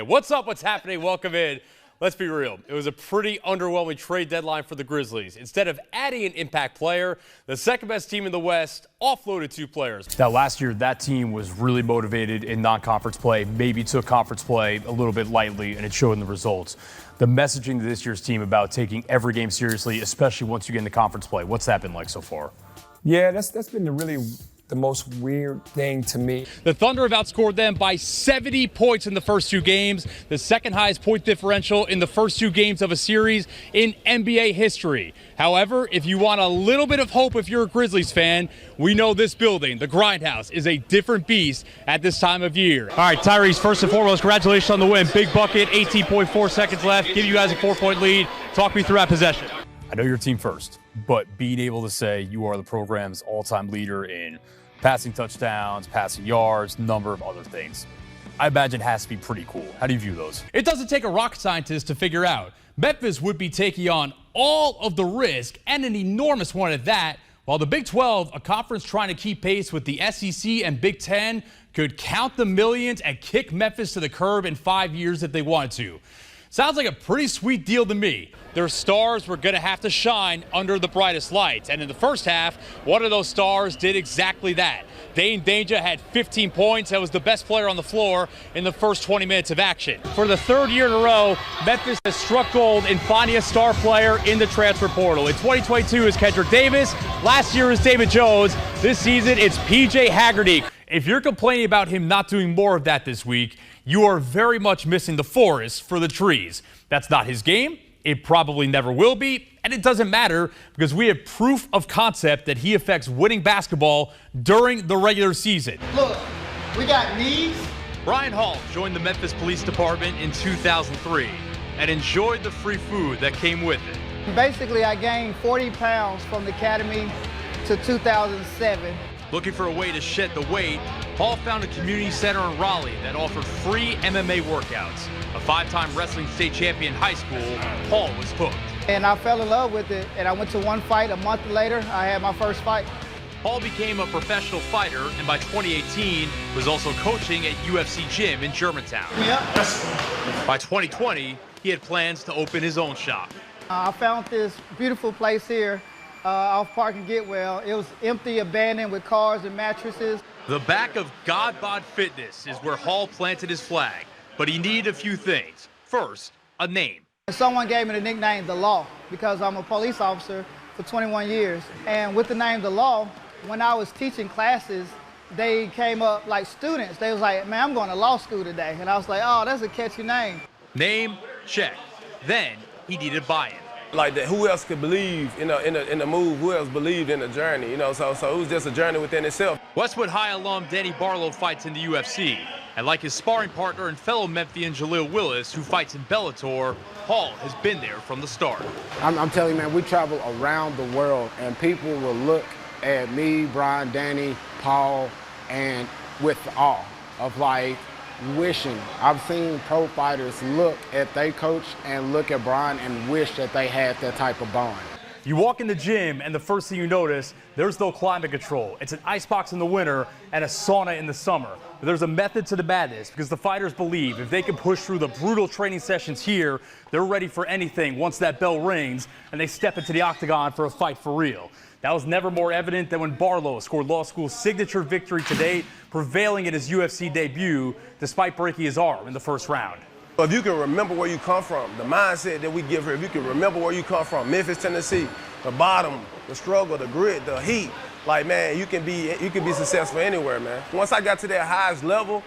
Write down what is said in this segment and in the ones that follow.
What's up? What's happening? Welcome in. Let's be real. It was a pretty underwhelming trade deadline for the Grizzlies. Instead of adding an impact player, the second-best team in the West offloaded 2 players. Now, last year, that team was really motivated in non-conference play, maybe took conference play a little bit lightly, and it showed in the results. The messaging to this year's team about taking every game seriously, especially once you get into conference play, what's that been like so far? Yeah, that's been the most weird thing to me. The Thunder have outscored them by 70 points in the first 2 games, the second highest point differential in the first 2 games of a series in NBA history. However, if you want a little bit of hope if you're a Grizzlies fan, we know this building, the Grindhouse, is a different beast at this time of year. All right, Tyrese, first and foremost, congratulations on the win. Big bucket, 18.4 seconds left, give you guys a 4-point lead. Talk me through that possession. I know you're team first, but being able to say you are the program's all-time leader in passing touchdowns, passing yards, number of other things, I imagine has to be pretty cool. How do you view those? It doesn't take a rocket scientist to figure out. Memphis would be taking on all of the risk, and an enormous one at that, while the Big 12, a conference trying to keep pace with the SEC and Big 10, could count the millions and kick Memphis to the curb in 5 years if they wanted to. Sounds like a pretty sweet deal to me. Their stars were going to have to shine under the brightest lights. And in the first half, one of those stars did exactly that. Dane Danger had 15 points and was the best player on the floor in the first 20 minutes of action. For the 3rd year in a row, Memphis has struck gold in finding a star player in the transfer portal. In 2022 is Kendrick Davis. Last year is David Jones. This season, it's PJ Haggerty. If you're complaining about him not doing more of that this week, you are very much missing the forest for the trees. That's not his game. It probably never will be, and it doesn't matter because we have proof of concept that he affects winning basketball during the regular season. Look, we got needs. Brian Hall joined the Memphis Police Department in 2003 and enjoyed the free food that came with it. Basically, I gained 40 pounds from the academy to 2007. Looking for a way to shed the weight, Hall found a community center in Raleigh that offered free MMA workouts. A 5-time wrestling state champion in high school, Hall was hooked. And I fell in love with it, and I went to one fight. A month later, I had my first fight. Hall became a professional fighter, and by 2018, was also coaching at UFC Gym in Germantown. Yep. By 2020, he had plans to open his own shop. I found this beautiful place here off Park and Getwell. It was empty, abandoned, with cars and mattresses. The back of God Bod Fitness is where Hall planted his flag, but he needed a few things. First, a name. Someone gave me the nickname The Law because I'm a police officer for 21 years. And with the name The Law, when I was teaching classes, they came up like students. They was like, man, I'm going to law school today. And I was like, oh, that's a catchy name. Name, check. Then he needed buy-in. Like that, who else could believe in the move? Who else believed in the journey? You know, so it was just a journey within itself. Westwood High alum Danny Barlow fights in the UFC, and like his sparring partner and fellow Memphian Jaleel Willis, who fights in Bellator, Hall has been there from the start. I'm telling you, man, we travel around the world, and people will look at me, Brian, Danny, Paul, and with awe of like, wishing. I've seen pro fighters look at their coach and look at Brian and wish that they had that type of bond. You walk in the gym, and the first thing you notice, there's no climate control. It's an icebox in the winter and a sauna in the summer. But there's a method to the madness because the fighters believe if they can push through the brutal training sessions here, they're ready for anything once that bell rings and they step into the octagon for a fight for real. That was never more evident than when Barlow scored law school's signature victory to date, prevailing in his UFC debut despite breaking his arm in the first round. If you can remember where you come from, the mindset that we give here, if you can remember where you come from, Memphis, Tennessee, the bottom, the struggle, the grit, the heat, like, man, you can be successful anywhere, man. Once I got to that highest level,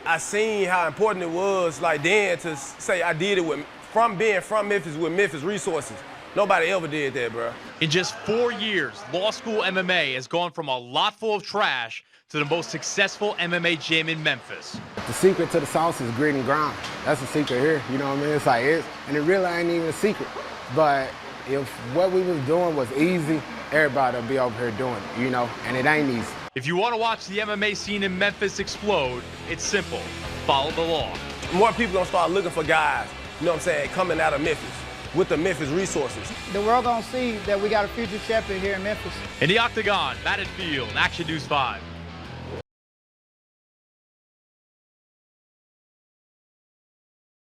I seen how important it was, like, then to say I did it from being from Memphis with Memphis resources. Nobody ever did that, bro. In just 4 years, law school MMA has gone from a lot full of trash to the most successful MMA gym in Memphis. The secret to the sauce is grit and grind. That's the secret here, you know what I mean? It's like, and it really ain't even a secret. But if what we was doing was easy, everybody would be over here doing it, you know, and it ain't easy. If you want to watch the MMA scene in Memphis explode, it's simple. Follow the law. More people gonna start looking for guys, you know what I'm saying, coming out of Memphis with the Memphis resources. The world gonna see that we got a future champion here in Memphis. In the octagon, Matted Field, Action News 5.